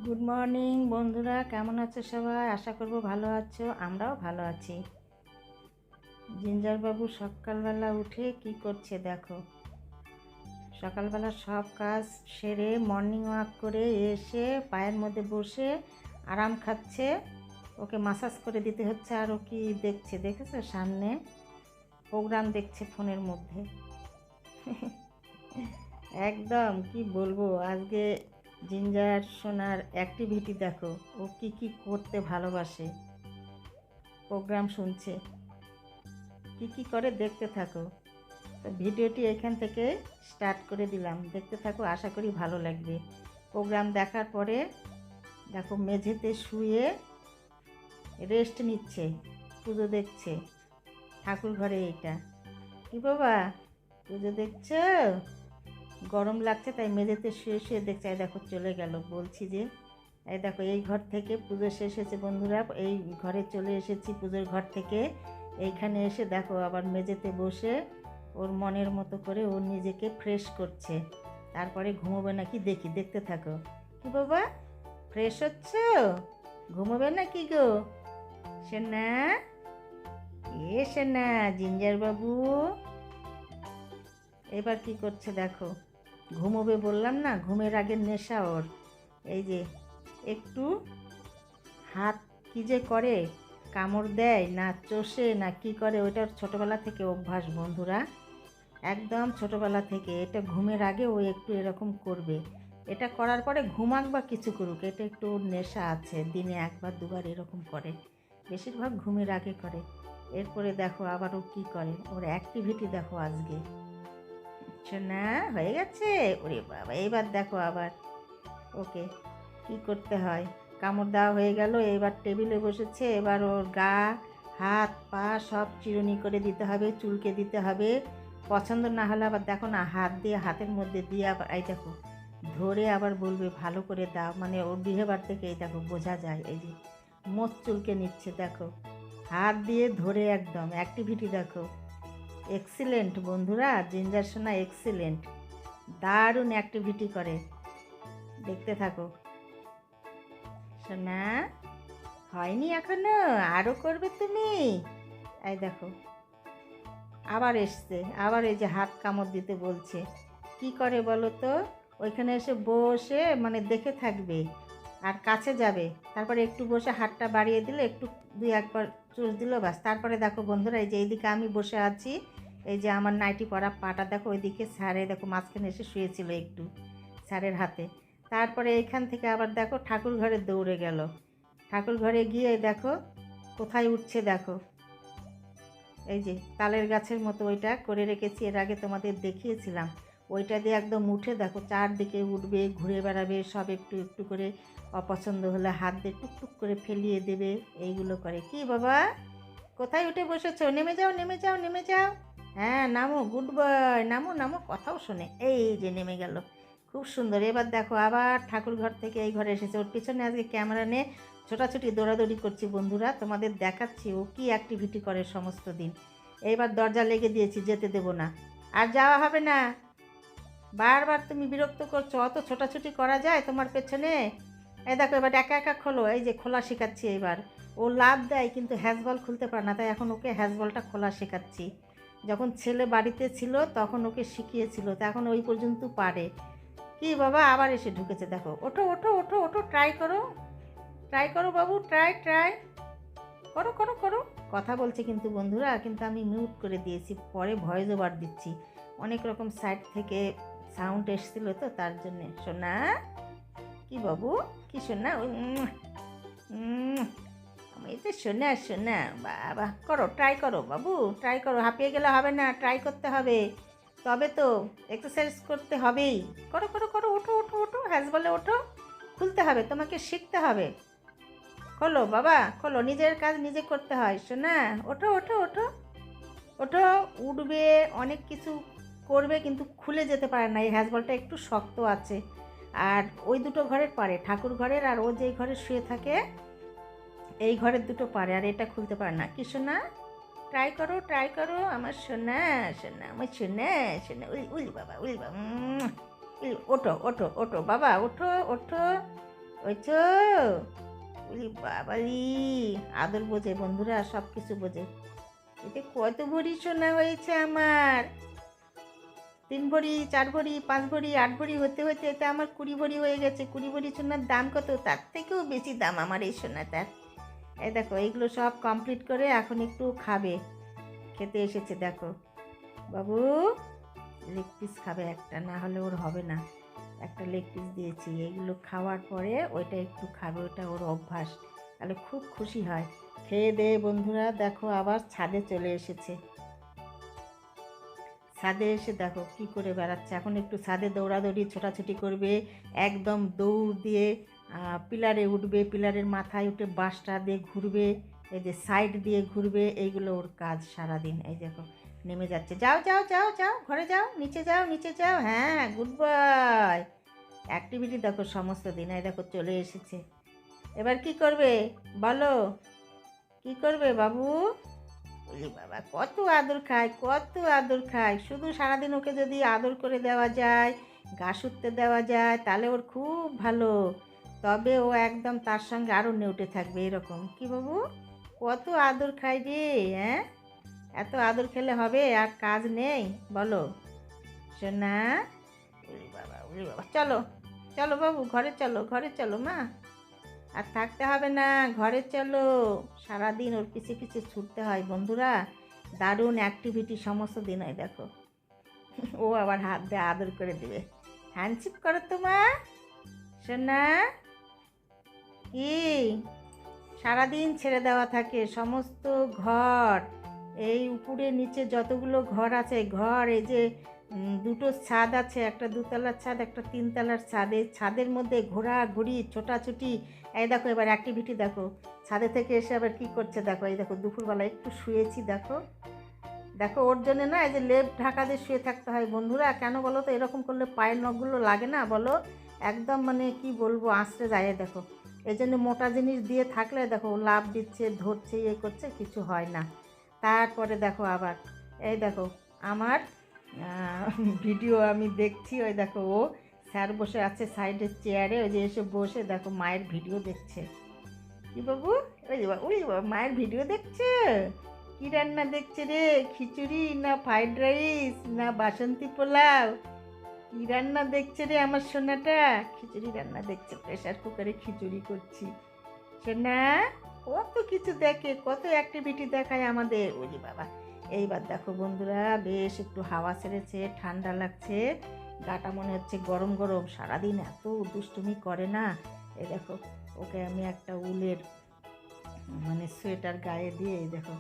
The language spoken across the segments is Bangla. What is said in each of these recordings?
গুড মর্নিং বন্ধুরা, কেমন আছো সবাই? আশা করব ভালো আছো। আমরাও ভালো আছি। জিঞ্জার বাবু সকালবেলা উঠে কি করছে দেখো। সকালবেলা সব কাজ সেরে মর্নিং ওয়াক করে এসে পায়ের মধ্যে বসে আরাম খাচ্ছে। ওকে মাসাজ করে দিতে হচ্ছে। আর ও কি দেখছে দেখেছো? সামনে প্রোগ্রাম দেখছে ফোনের মধ্যে। একদম কি বলবো, আজকে জিঞ্জার সোনার অ্যাক্টিভিটি দেখো। ও কি কি করতে ভালোবাসে। প্রোগ্রাম শুনছে, কি কি করে দেখতে থাকো। তো ভিডিওটি এখান থেকে স্টার্ট করে দিলাম, দেখতে থাকো, আশা করি ভালো লাগবে। প্রোগ্রাম দেখার পরে দেখো মেঝেতে শুয়ে রেস্ট নিচ্ছে, পুজো দেখছে। ঠাকুর ঘরে এইটা কি বাবা, পুজো দেখছো? গরম লাগছে তাই মেঝেতে শুয়ে শুয়ে দেখছে। এই দেখো চলে গেল, বলছি যে এই দেখো এই ঘর থেকে পুজো শেষ হয়েছে বন্ধুরা। এই ঘরে চলে এসেছি পুজোর ঘর থেকে। এইখানে এসে দেখো আবার মেঝেতে বসে ওর মনের মতো করে ও নিজেকে ফ্রেশ করছে। তারপরে ঘুমোবে নাকি দেখি, দেখতে থাকো। কি বাবা, ফ্রেশ হচ্ছ? ঘুমোবে নাকি গো সোনা? এ সোনা, জিঞ্জার বাবু এবার কি করছে দেখো। ঘুমোবে বললাম না, ঘুমের আগের নেশা ওর। এই যে একটু হাত কি যে করে, কামড় দেয় না চষে না কি করে, ওইটার ছোটোবেলা থেকে অভ্যাস বন্ধুরা। একদম ছোটোবেলা থেকে এটা ঘুমের আগে ও একটু এরকম করবে। এটা করার পরে ঘুমাক বা কিছু করুক, এটা একটু ওর নেশা আছে। দিনে একবার দুবার এরকম করে, বেশিরভাগ ঘুমের আগে করে। এরপরে দেখো আবার ও কী করে, ওর অ্যাক্টিভিটি দেখো আজকে। শোনা হয়ে গেছে? ওরে বাবা, এবার দেখো আবার ওকে কি করতে হয়। কামড় দেওয়া হয়ে গেল, এবার টেবিলে বসেছে। এবার ওর গা হাত পা সব চিরুনি করে দিতে হবে, চুলকে দিতে হবে। পছন্দ না হলে আবার দেখো না, হাত দিয়ে হাতের মধ্যে দিয়ে আবার এই দেখো ধরে আবার বলবে ভালো করে দাও। মানে ওর বিহেভার থেকে এই দেখো বোঝা যায়। এই যে মোচ চুলকে নিচ্ছে দেখো, হাত দিয়ে ধরে। একদম অ্যাক্টিভিটি দেখো, এক্সিলেন্ট বন্ধুরা। জিঞ্জার সোনা এক্সিলেন্ট, দারুণ অ্যাক্টিভিটি করে। দেখতে থাকো সোনা, হয়নি এখনো, আরও করবে তুমি। এই দেখো আবার এসছে, আবার এই যে হাত কামড় দিতে বলছে। কি করে বলো তো? ওইখানে এসে বসে মানে দেখে থাকবে আর কাছে যাবে। তারপরে একটু বসে হাতটা বাড়িয়ে দিলে, একটু দুই একবার চুষ দিল, ব্যাস। তারপরে দেখো বন্ধুরা, এই যে এইদিকে আমি বসে আছি, এই যে আমার নাইটি পরা পাটা দেখো, ওইদিকে স্যারে দেখো মাঝখানে এসে শুয়েছিল একটু স্যারের হাতে। তারপরে এইখান থেকে আবার দেখো ঠাকুর ঘরে দৌড়ে গেল। ঠাকুর ঘরে গিয়ে দেখো কোথায় উঠছে দেখো। এই যে তালের গাছের মতো ওইটা করে রেখেছি, এর আগে তোমাদের দেখিয়েছিলাম। ওইটা দিয়ে একদম উঠে দেখো চারদিকে উঠবে, ঘুরে বেড়াবে সব। একটু একটু করে অপছন্দ হলে হাত দিয়ে টুকটুক করে ফেলিয়ে দেবে। এইগুলো করে। কি বাবা, কোথায় উঠে বসেছো? নেমে যাও নেমে যাও নেমে যাও। হ্যাঁ নামো, গুড বয়, নামো নামো, কথাও শোনে। এই যে নেমে গেল, খুব সুন্দর। এবার দেখো আবার ঠাকুর ঘর থেকে এই ঘরে এসেছে। ওর পিছনে আজকে ক্যামেরা নিয়ে ছোটাছুটি দৌড়াদৌড়ি করছি বন্ধুরা, তোমাদের দেখাচ্ছি ও কী অ্যাক্টিভিটি করে সমস্ত দিন। এইবার দরজা লেগে দিয়েছি, যেতে দেবো না, আর যাওয়া হবে না। বারবার তুমি বিরক্ত করছো, অত ছোটাছুটি করা যায় তোমার পেছনে? এই দেখো এবার একা একা খোলো। এই যে খোলা শেখাচ্ছি এবার। ও লাভ দেয় কিন্তু হ্যাজবল খুলতে পারে না, তাই এখন ওকে হ্যাজবলটা খোলা শেখাচ্ছি। যখন ছেলে বাড়িতে ছিল তখন ওকে শিখিয়েছিল, তো এখন ওই পর্যন্ত পারে। কি বাবা, আবার এসে ঢুকেছে দেখো। ওঠো ওঠো ওঠো ওঠো, ট্রাই করো, ট্রাই করো বাবু, ট্রাই ট্রাই করো করো করো। কথা বলছে কিন্তু বন্ধুরা, কিন্তু আমি মিউট করে দিয়েছি, পরে ভয়েস ওভার দিচ্ছি। অনেক রকম সাইড থেকে সাউন্ড এসেছিলো তো তার জন্যে। শোনা কি বাবু, কি শোনা? আমি তো শোনা শোনা। বাবা, করো, ট্রাই করো বাবু, ট্রাই করো। হাঁপিয়ে গেলে হবে না, ট্রাই করতে হবে, তবে তো এক্সারসাইজ করতে হবেই। করো করো করো, ওঠো ওঠো ওঠো, হ্যাজ বলে ওঠো। খুলতে হবে, তোমাকে শিখতে হবে। খোলো বাবা খোলো, নিজের কাজ নিজে করতে হয় শোনা। ওঠো ওঠো ওঠো ওঠো, উঠবে, অনেক কিছু করবে কিন্তু খুলে যেতে পারে না। এই হ্যাজবলটা একটু শক্ত আছে। আর ওই দুটো ঘরের পারে, ঠাকুর ঘরের আর ও যেই ঘরে শুয়ে থাকে এই ঘরের দুটো পারে, আর এটা খুলতে পারে না। কি শোনা, ট্রাই করো আমার সোনা, সোনা আমার সোনা, সোনা। উলি উলি বাবা, উলি বাবা, উলি। ওঠো ওঠো ওঠো বাবা, ওঠো ওঠো। ওই তো বলি বাবালি, আদর বোঝে বন্ধুরা, সব কিছু বোঝে। এতে কত ভরি সোনা হয়েছে আমার, 3 ভরি, 4 ভরি, 5 ভরি, 8 ভরি হতে হতে এতে আমার 20 ভরি হয়ে গেছে। 20 ভরি সোনার দাম কত? তার থেকেও বেশি দাম আমার এই সোনাটার। এই দেখো এইগুলো সব কমপ্লিট করে এখন একটু খাবে, খেতে এসেছে দেখো। বাবু লেগ পিস খাবে একটা, না হলে ওর হবে না। একটা লেগ পিস দিয়েছি, এইগুলো খাওয়ার পরে ওইটা একটু খাবে, ওটা ওর অভ্যাস, তাহলে খুব খুশি হয়। খেয়ে দেয়ে বন্ধুরা দেখো আবার ছাদে চলে এসেছে। ছাদে এসে দেখো কি করে বেড়াচ্ছে, এখন একটু ছাদে দৌড়াদৌড়ি ছোটাছুটি করবে, একদম দৌড় দিয়ে পিলারে উঠবে, পিলারের মাথায় উঠে বাঁশটা দিয়ে ঘুরবে, এই যে সাইড দিয়ে ঘুরবে, এইগুলো ওর কাজ সারাদিন। এই দেখো নেমে যাচ্ছে, যাও যাও যাও যাও ঘরে যাও, নিচে যাও নিচে যাও, হ্যাঁ গুড বয়। অ্যাক্টিভিটি দেখো সমস্ত দিন। এই দেখো চলে এসেছে, এবার কি করবে বলো, কি করবে বাবু? বলি বাবা কত আদর খায়, কত আদর খায়, শুধু সারাদিন ওকে যদি আদর করে দেওয়া যায়, ঘাস উঠতে দেওয়া যায়, তাহলে ওর খুব ভালো। তবে ও একদম তার সঙ্গে আরও নেউটে থাকবে এরকম। কি বাবু কত আদর খায় রে, হ্যাঁ এত আদর খেলে হবে আর কাজ নেই বলো সোনা? উলি বাবা উলি বাবা, চলো চলো বাবু ঘরে চলো, ঘরে চলো মা, আর থাকতে হবে না, ঘরে চলো। সারাদিন ওর পিছে পিছে ছুটতে হয় বন্ধুরা, দারুণ অ্যাক্টিভিটি সমস্ত দিন। হয় দেখো ও আবার হাত দিয়ে আদর করে দেবে, হ্যান্ডশিপ করো তো মা সোনা। কি সারাদিন ছেড়ে দেওয়া থাকে সমস্ত ঘর, এই উপরে নিচে যতগুলো ঘর আছে ঘর, এই যে দুটো ছাদ আছে, একটা 2তলার ছাদ একটা 3তলার ছাদ, এই ছাদের মধ্যে ঘোরাঘুরি ছোটাছুটি। এই দেখো এবার অ্যাক্টিভিটি দেখো, ছাদে থেকে এসে আবার কি করছে দেখো। এই দেখো দুপুরবেলা একটু শুয়েছি দেখো, দেখো ওর জন্য না এই যে লেপ ঢাকা দিয়ে শুয়ে থাকতে হয় বন্ধুরা, কেন বলো তো? এরকম করলে পায়ের নখগুলো লাগে না বলো, একদম মানে কি বলবো আঁচড়ে যায়। দেখো এই জন্য মোটা জিনিস দিয়ে থাকলে দেখো লাভ দিচ্ছে, ধরছে, ইয়ে করছে, কিছু হয় না। তারপরে দেখো আবার এই দেখো আমার ভিডিও আমি দেখছি, ওই দেখো ও স্যার বসে আছে সাইডের চেয়ারে, ওই যে এসে বসে দেখো মায়ের ভিডিও দেখছে। কি বাবু? ওই যে ওই মায়ের ভিডিও দেখছে। কি রান্না দেখছে রে? খিচুড়ি না ফ্রাইড রাইস না বাসন্তী পোলাও? কি রান্না দেখছে রে আমার সোনাটা? খিচুড়ি রান্না দেখছে, প্রেশার কুকারে খিচুড়ি করছি। সোনা কত কিছু দেখে, কত অ্যাক্টিভিটি দেখায় আমাদের। ওরে বাবা এইবার দেখো বন্ধুরা বেশ একটু হাওয়া ছেড়েছে, ঠান্ডা লাগছে, গাটা মনে হচ্ছে গরম গরম, সারাদিন এত দুষ্টুমি করে না। এই দেখো ওকে আমি একটা উলের মানে সোয়েটার গায়ে দিয়ে এই দেখো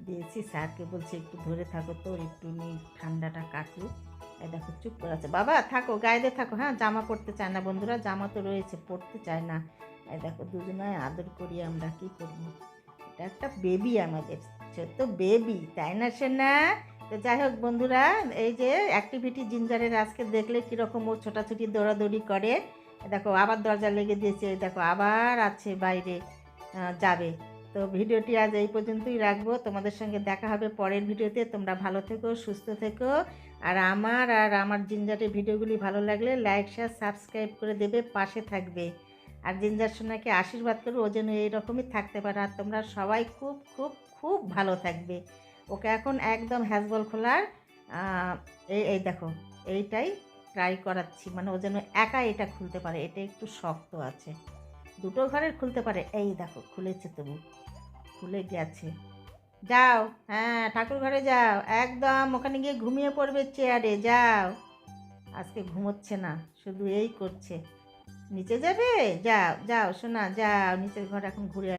দিয়েছি, স্যারকে বলছি একটু ধরে থাকো তো, একটু ঠান্ডাটা কাটুক। এই দেখো চুপ করে আছে, বাবা থাকো গায়ে দিয়ে থাকো, হ্যাঁ জামা পরতে চায় না বন্ধুরা, জামা তো রয়েছে পরতে চায় না। এই দেখো দুজনায় আদর করি আমরা, কি করব, এটা একটা বেবি আমাদের, ছোট্ট বেবি, তাই না সোনা? তো যাই হোক বন্ধুরা, এই যে অ্যাক্টিভিটি জিঞ্জারের আজকে দেখলে কীরকম ও ছোটাছুটি দৌড়াদৌড়ি করে। দেখো আবার দরজা লেগে দিয়েছে, দেখো আবার আছে বাইরে যাবে। তো ভিডিওটি আজ এই পর্যন্তই রাখবো, তোমাদের সঙ্গে দেখা হবে পরের ভিডিওতে। তোমরা ভালো থেকো, সুস্থ থেকো, আর আমার জিঞ্জারের ভিডিওগুলি ভালো লাগলে লাইক শেয়ার সাবস্ক্রাইব করে দেবে, পাশে থাকবে। আর জিঞ্জার সোনাকে আশীর্বাদ করো ও যেন এইরকমই থাকতে পারে, আর তোমরা সবাই খুব খুব খুব ভালো থাকবে। ওকে এখন একদম হ্যাজবল খোলার এই এই দেখো এইটাই ট্রাই করাচ্ছি, মানে ও যেন একা এটা খুলতে পারে, এটা একটু শক্ত আছে, দুটো ঘরের খুলতে পারে। এই দেখো খুলেছে, তবু খুলে গেছে। যাও, হ্যাঁ ঠাকুর ঘরে যাও, একদম ওখানে গিয়ে ঘুমিয়ে পড়বে চেয়ারে, যাও। আজকে ঘুমোচ্ছে না, শুধু এই করছে। নিচে যাবে, যাও যাও শোনা, যাও নিচের ঘর এখন ঘুরে